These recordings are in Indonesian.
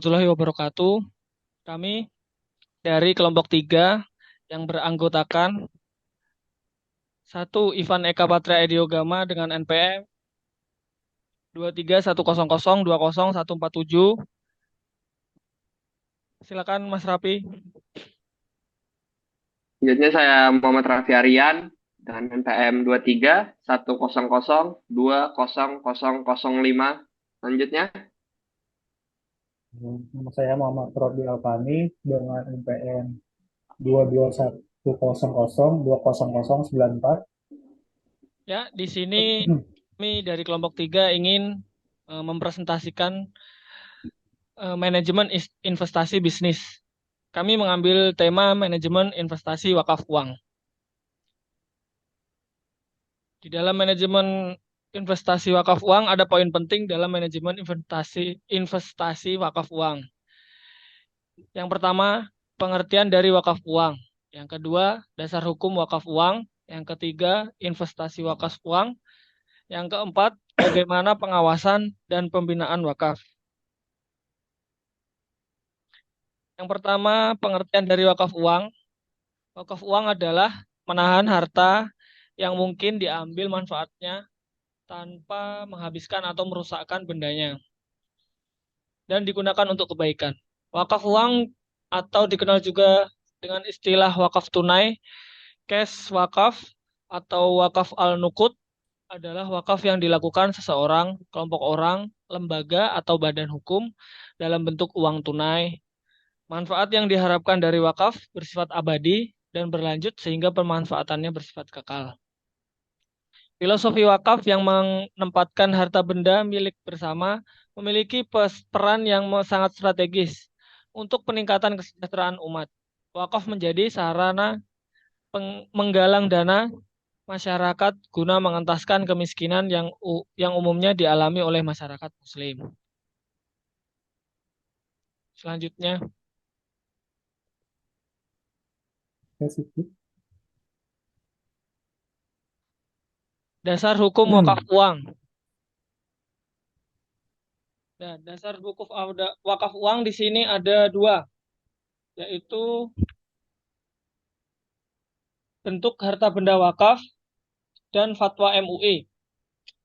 Warahmatullahi wabarakatuh. Kami dari kelompok 3 yang beranggotakan satu Ivan Eka Patria Ediogama dengan NPM 23100201407. Silakan Mas Rapi. Selanjutnya saya Muhammad Raffi Aryan dengan NPM 2310020005. Selanjutnya, Nama saya Muhammad Robi Alfani dengan NPM 22100200094. Ya, di sini kami dari kelompok 3 ingin mempresentasikan manajemen investasi bisnis. Kami mengambil tema manajemen investasi wakaf uang. Di dalam manajemen investasi wakaf uang ada poin penting dalam manajemen investasi wakaf uang. Yang pertama, pengertian dari wakaf uang. Yang kedua, dasar hukum wakaf uang. Yang ketiga, investasi wakaf uang. Yang keempat, bagaimana pengawasan dan pembinaan wakaf. Yang pertama, pengertian dari wakaf uang. Wakaf uang adalah menahan harta yang mungkin diambil manfaatnya tanpa menghabiskan atau merusakkan bendanya dan digunakan untuk kebaikan. Wakaf uang atau dikenal juga dengan istilah wakaf tunai, cash wakaf atau wakaf al-nuqud adalah wakaf yang dilakukan seseorang, kelompok orang, lembaga atau badan hukum dalam bentuk uang tunai. Manfaat yang diharapkan dari wakaf bersifat abadi dan berlanjut sehingga pemanfaatannya bersifat kekal. Filosofi wakaf yang menempatkan harta benda milik bersama memiliki peran yang sangat strategis untuk peningkatan kesejahteraan umat. Wakaf menjadi sarana menggalang dana masyarakat guna mengentaskan kemiskinan yang umumnya dialami oleh masyarakat Muslim. Selanjutnya, Spesifik. dasar hukum wakaf uang. Nah, dasar hukum wakaf uang di sini ada dua, yaitu bentuk harta benda wakaf dan fatwa MUI.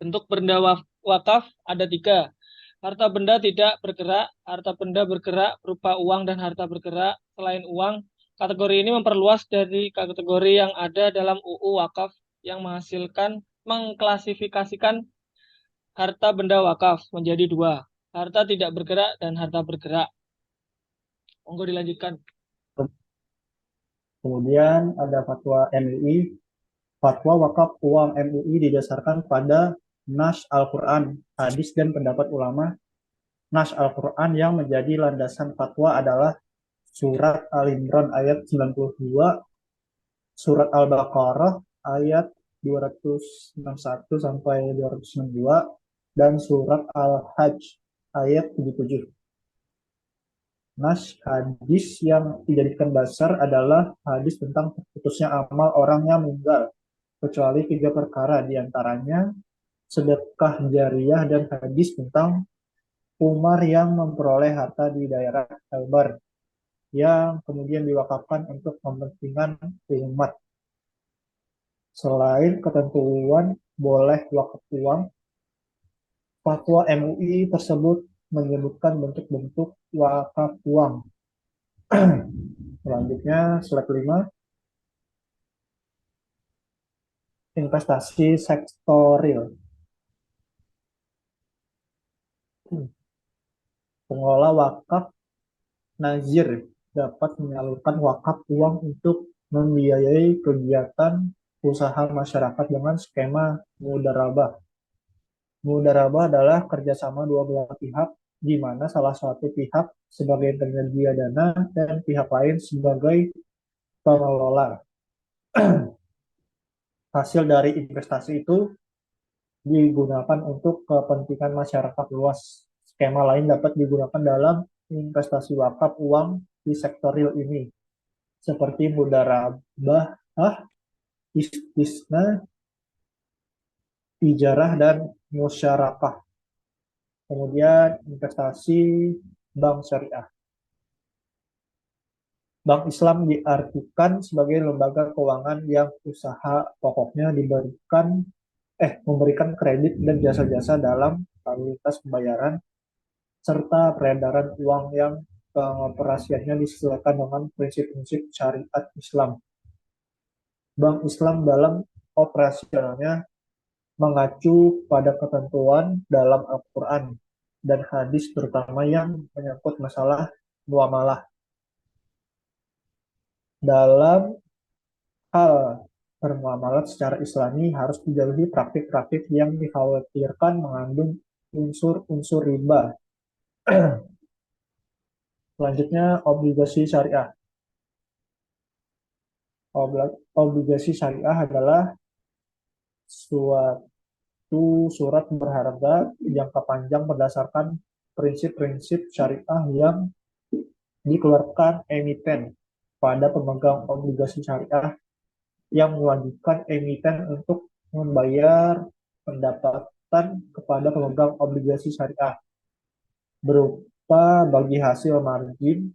Bentuk benda wakaf ada tiga. Harta benda tidak bergerak, harta benda bergerak berupa uang dan harta bergerak selain uang. Kategori ini memperluas dari kategori yang ada dalam UU Wakaf yang mengklasifikasikan harta benda wakaf menjadi dua. Harta tidak bergerak dan harta bergerak. Monggo dilanjutkan. Kemudian ada fatwa MUI. Fatwa wakaf uang MUI didasarkan pada Nas Al-Quran, hadis dan pendapat ulama. Nas Al-Quran yang menjadi landasan fatwa adalah Surat Al-Imran ayat 92, Surat Al-Baqarah ayat 261 sampai 262, dan Surat Al-Hajj ayat 77. Nas hadis yang dijadikan dasar adalah hadis tentang terputusnya amal orang yang meninggal, kecuali tiga perkara, diantaranya sedekah jariah dan hadis tentang Umar yang memperoleh harta di daerah Elbar yang kemudian diwakafkan untuk kepentingan umat. Selain ketentuan boleh wakaf uang, fatwa MUI tersebut menyebutkan bentuk-bentuk wakaf uang. Selanjutnya, slide 5, investasi sektoril. Pengelola wakaf nazir dapat menyalurkan wakaf uang untuk membiayai kegiatan usaha masyarakat dengan skema mudarabah. Mudarabah adalah kerjasama dua belah pihak, di mana salah satu pihak sebagai penyedia dana dan pihak lain sebagai pengelola. Hasil dari investasi itu digunakan untuk kepentingan masyarakat luas. Skema lain dapat digunakan dalam investasi wakaf uang di sektor real ini, seperti mudarabah, istisna, ijarah, dan musyarakah. Kemudian investasi bank syariah. Bank Islam diartikan sebagai lembaga keuangan yang usaha pokoknya memberikan kredit dan jasa-jasa dalam fasilitas pembayaran serta peredaran uang yang pengoperasiannya disesuaikan dengan prinsip-prinsip syariat Islam. Bank Islam dalam operasionalnya mengacu pada ketentuan dalam Al-Quran dan hadis terutama yang menyangkut masalah muamalah. Dalam hal bermuamalat secara Islami harus dijauhi praktik-praktik yang dikhawatirkan mengandung unsur-unsur riba. Selanjutnya, obligasi syariah. Obligasi syariah adalah suatu surat berharga jangka panjang berdasarkan prinsip-prinsip syariah yang dikeluarkan emiten pada pemegang obligasi syariah yang mewajibkan emiten untuk membayar pendapatan kepada pemegang obligasi syariah berupa bagi hasil margin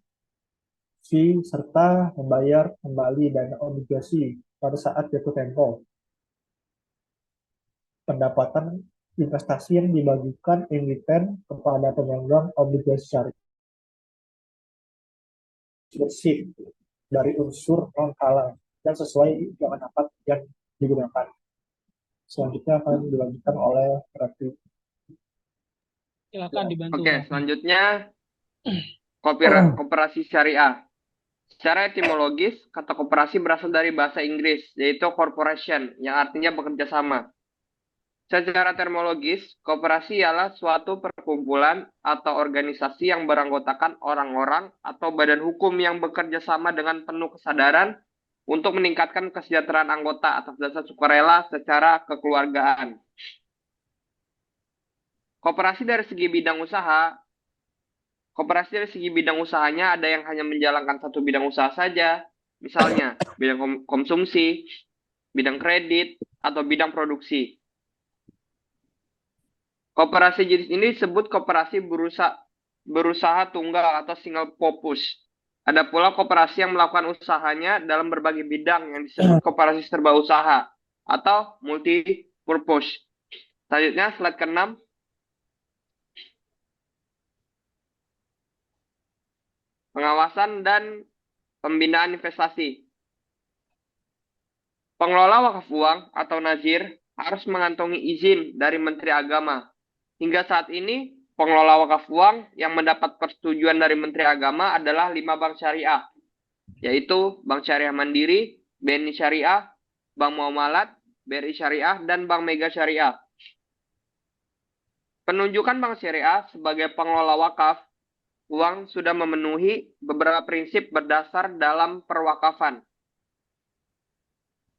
fee serta membayar kembali dana obligasi pada saat jatuh tempo. Pendapatan investasi yang dibagikan emiten kepada pemegang obligasi syariah bersih dari unsur non halal dan sesuai dengan akad yang digunakan. Selanjutnya akan dilanjutkan oleh Raffi. Silakan dibantu, Oke, Raffi. selanjutnya koperasi syariah. Secara etimologis, kata koperasi berasal dari bahasa Inggris, yaitu corporation, yang artinya bekerja sama. Secara termologis, koperasi ialah suatu perkumpulan atau organisasi yang beranggotakan orang-orang atau badan hukum yang bekerja sama dengan penuh kesadaran untuk meningkatkan kesejahteraan anggota atas dasar sukarela secara kekeluargaan. Koperasi dari segi bidang usahanya ada yang hanya menjalankan satu bidang usaha saja, misalnya bidang konsumsi, bidang kredit, atau bidang produksi. Koperasi jenis ini disebut koperasi berusaha tunggal atau single purpose. Ada pula koperasi yang melakukan usahanya dalam berbagai bidang yang disebut koperasi serba usaha atau multi purpose. Selanjutnya slide ke-6. Pengawasan dan pembinaan investasi. Pengelola wakaf uang atau nazir harus mengantongi izin dari Menteri Agama. Hingga saat ini, pengelola wakaf uang yang mendapat persetujuan dari Menteri Agama adalah 5 bank syariah, yaitu Bank Syariah Mandiri, BNI Syariah, Bank Muamalat, BRI Syariah, dan Bank Mega Syariah. Penunjukan Bank Syariah sebagai pengelola wakaf uang sudah memenuhi beberapa prinsip berdasar dalam perwakafan.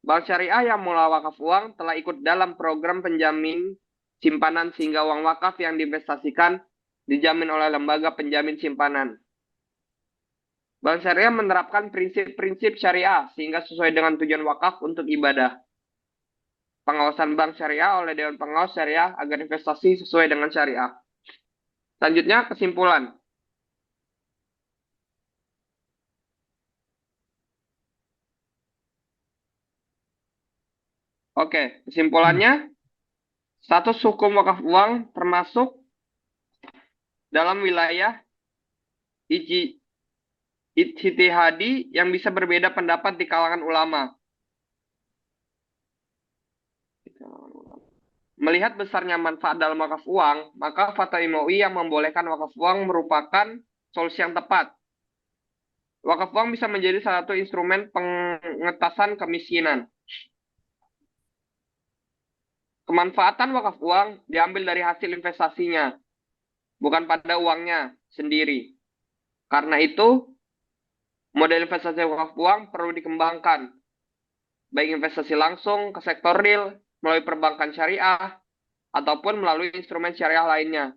Bank Syariah yang mengelola wakaf uang telah ikut dalam program penjamin simpanan sehingga uang wakaf yang diinvestasikan dijamin oleh lembaga penjamin simpanan. Bank Syariah menerapkan prinsip-prinsip syariah sehingga sesuai dengan tujuan wakaf untuk ibadah. Pengawasan Bank Syariah oleh Dewan Pengawas Syariah agar investasi sesuai dengan syariah. Selanjutnya, kesimpulan. Oke, kesimpulannya, status hukum wakaf uang termasuk dalam wilayah ijtihadi yang bisa berbeda pendapat di kalangan ulama. Melihat besarnya manfaat dalam wakaf uang, maka Fatwa MUI yang membolehkan wakaf uang merupakan solusi yang tepat. Wakaf uang bisa menjadi salah satu instrumen pengentasan kemiskinan. Kemanfaatan wakaf uang diambil dari hasil investasinya, bukan pada uangnya sendiri. Karena itu, model investasi wakaf uang perlu dikembangkan, baik investasi langsung ke sektor real, melalui perbankan syariah, ataupun melalui instrumen syariah lainnya.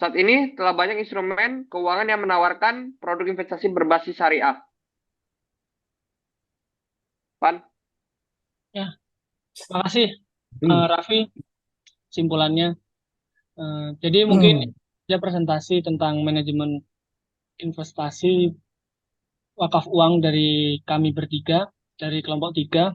Saat ini telah banyak instrumen keuangan yang menawarkan produk investasi berbasis syariah. Pan? Ya, terima kasih, Raffi, simpulannya. Jadi mungkin Dia presentasi tentang manajemen investasi wakaf uang dari kami bertiga, dari kelompok 3.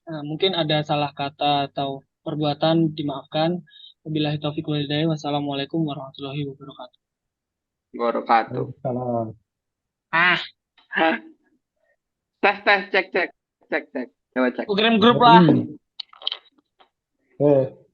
Nah, mungkin ada salah kata atau perbuatan dimaafkan. Wabillahi taufiq wal hidayah. Wassalamualaikum warahmatullahi wabarakatuh. Wabarakatuh. Waalaikumsalam. Ah, Hah? Tes, cek. Coba cek. aku kirim grup lah. Oke.